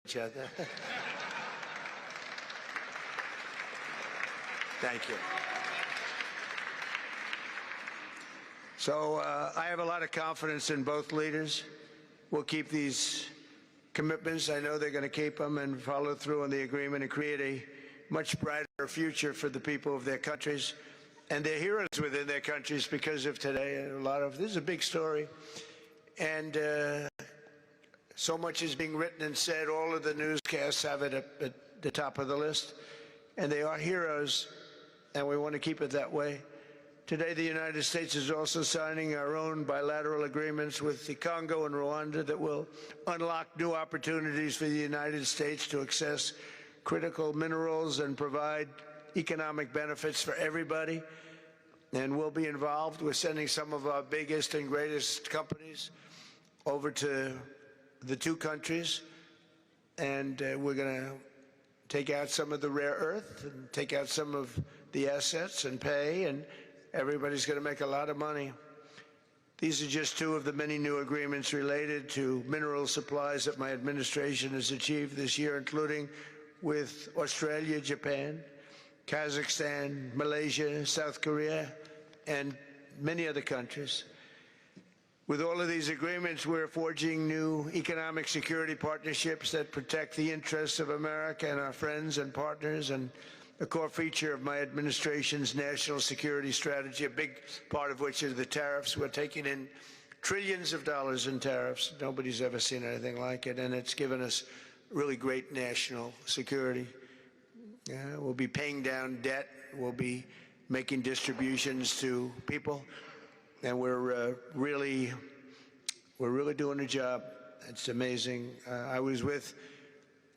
each other. Thank you. So I have a lot of confidence in both leaders. We'll keep these commitments. I know they're going to keep them and follow through on the agreement and create a much brighter future for the people of their countries and their heroes within their countries because of today. This is a big story. And so much is being written and said. All of the newscasts have it at the top of the list. And they are heroes, and we want to keep it that way. Today, the United States is also signing our own bilateral agreements with the Congo and Rwanda that will unlock new opportunities for the United States to access critical minerals and provide economic benefits for everybody. And we'll be involved. We're sending some of our biggest and greatest companies over to the two countries, and we're going to take out some of the rare earth and take out some of the assets and pay, and everybody's going to make a lot of money. These are just two of the many new agreements related to mineral supplies that my administration has achieved this year, including with Australia, Japan, Kazakhstan, Malaysia, South Korea, and many other countries. With all of these agreements, we're forging new economic security partnerships that protect the interests of America and our friends and partners, and a core feature of my administration's national security strategy, a big part of which is the tariffs. We're taking in trillions of dollars in tariffs. Nobody's ever seen anything like it, and it's given us really great national security. We'll be paying down debt. We'll be making distributions to people, and we're really doing a job. It's amazing. I was with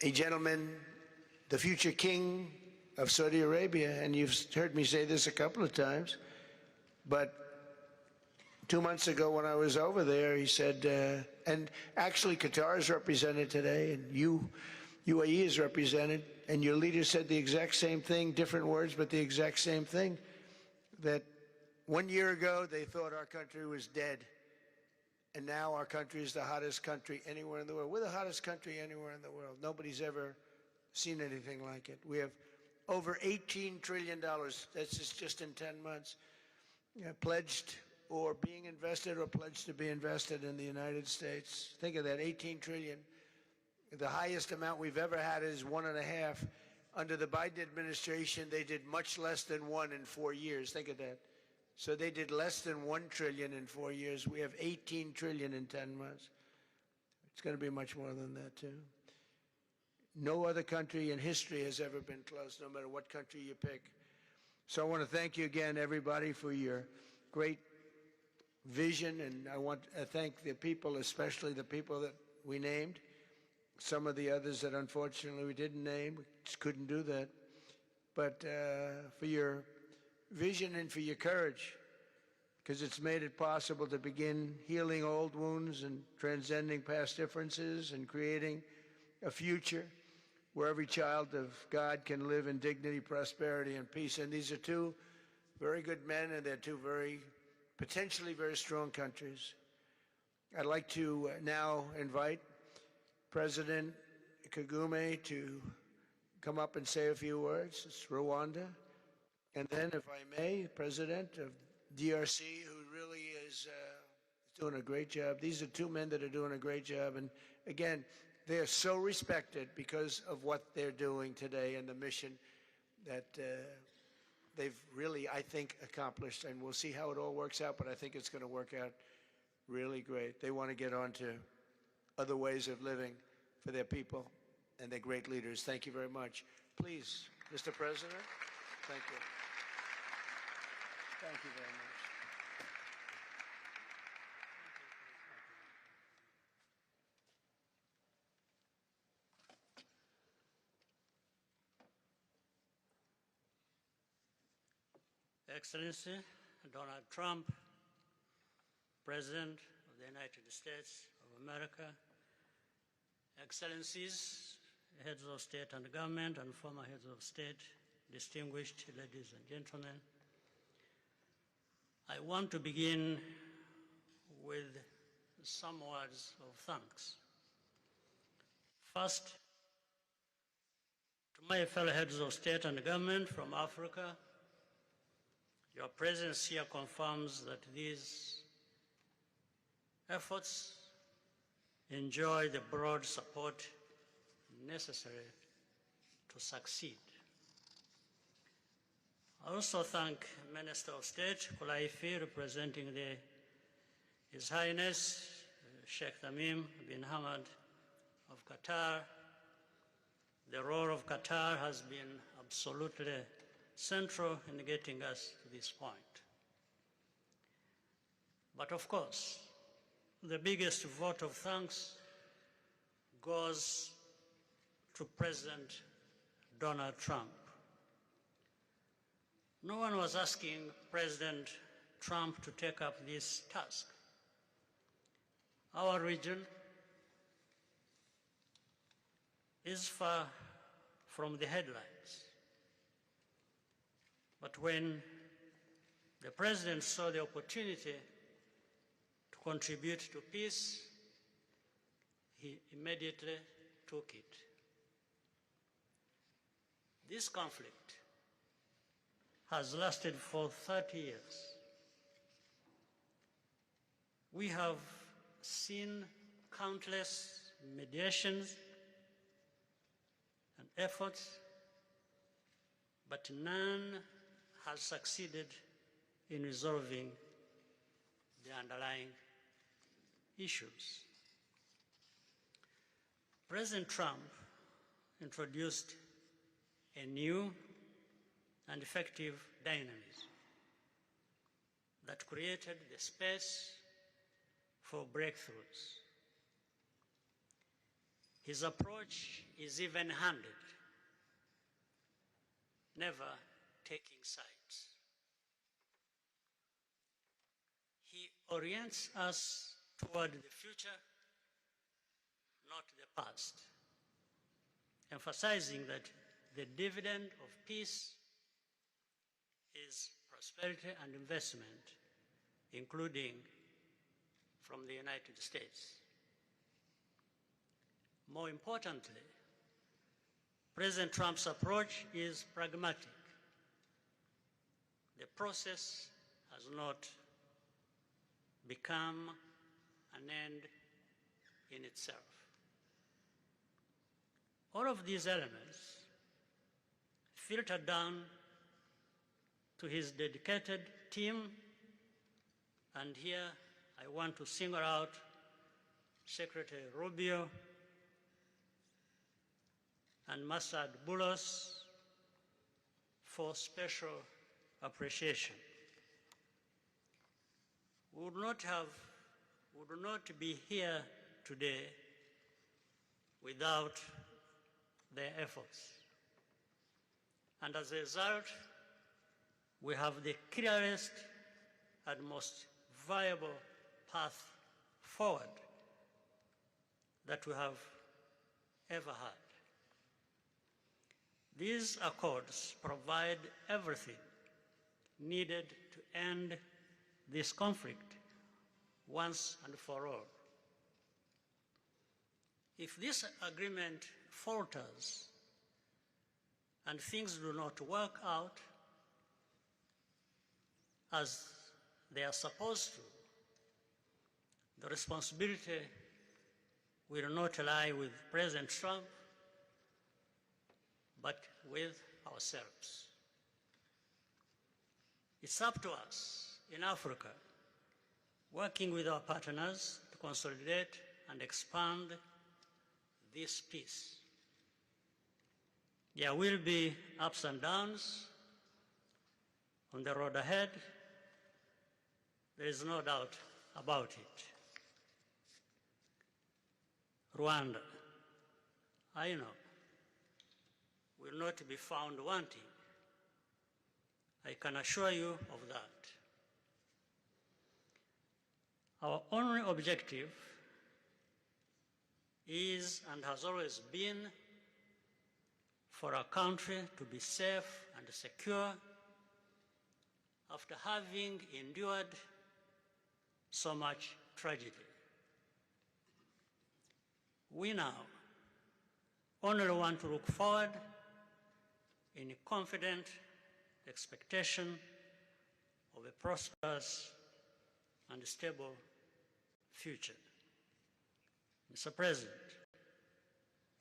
a gentleman, the future king of Saudi Arabia, and you've heard me say this a couple of times, but 2 months ago when I was over there, he said, and actually Qatar is represented today, and UAE is represented, and your leader said the exact same thing, different words, but the exact same thing, that 1 year ago they thought our country was dead, and now our country is the hottest country anywhere in the world. We're the hottest country anywhere in the world. Nobody's ever seen anything like it. We have over $18 trillion, that's just in 10 months, pledged or being invested or pledged to be invested in the United States. Think of that, 18 trillion. The highest amount we've ever had is 1.5. Under the Biden administration, they did much less than 1 in 4 years. Think of that. So they did less than 1 trillion in 4 years. We have 18 trillion in 10 months. It's going to be much more than that, too. No other country in history has ever been close, no matter what country you pick. So I want to thank you again, everybody, for your great vision, and I want to thank the people, especially the people that we named. Some of the others that unfortunately we didn't name, we just couldn't do that. But for your vision and for your courage, because it's made it possible to begin healing old wounds and transcending past differences and creating a future where every child of God can live in dignity, prosperity, and peace. And these are two very good men, and they're two potentially very strong countries. I'd like to now invite President Kagame to come up and say a few words. It's Rwanda. And then, if I may, President of DRC, who really is doing a great job. These are two men that are doing a great job. And again, they are so respected because of what they're doing today and the mission that they've really, I think, accomplished. And we'll see how it all works out, but I think it's going to work out really great. They want to get on to other ways of living for their people, and they're great leaders. Thank you very much. Please, Mr. President, thank you. Thank you very much. Excellency Donald Trump, President of the United States of America, Excellencies, heads of state and government and former heads of state, distinguished ladies and gentlemen, I want to begin with some words of thanks. First, My fellow heads of state and government from Africa, your presence here confirms that these efforts enjoy the broad support necessary to succeed. I also thank Minister of State Kulaifi, representing His Highness Sheikh Tamim bin Hamad of Qatar. The role of Qatar has been absolutely central in getting us to this point. But of course, the biggest vote of thanks goes to President Donald Trump. No one was asking President Trump to take up this task. Our region is far from the headlines. But when the President saw the opportunity to contribute to peace, he immediately took it. This conflict has lasted for 30 years. We have seen countless mediations and efforts, but none has succeeded in resolving the underlying issues. President Trump introduced a new and effective dynamism that created the space for breakthroughs. His approach is even-handed, never taking sides. He orients us toward the future, not the past, emphasizing that the dividend of peace is prosperity and investment, including from the United States. More importantly, President Trump's approach is pragmatic. The process has not become an end in itself. All of these elements filter down to his dedicated team, and here I want to single out Secretary Rubio and Masad Boulos for special appreciation. We would not be here today without their efforts. And as a result, we have the clearest and most viable path forward that we have ever had. These accords provide everything needed to end this conflict once and for all. If this agreement falters and things do not work out as they are supposed to, the responsibility will not lie with President Trump, but with ourselves. It's up to us in Africa, working with our partners to consolidate and expand this peace. There will be ups and downs on the road ahead. There is no doubt about it. Rwanda, I know, will not be found wanting. I can assure you of that. Our only objective is and has always been for our country to be safe and secure after having endured so much tragedy. We now only want to look forward in confident expectation of a prosperous and stable future. Mr. President,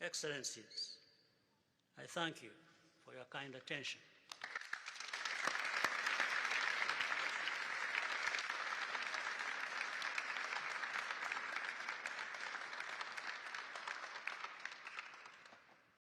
Excellencies, I thank you for your kind attention.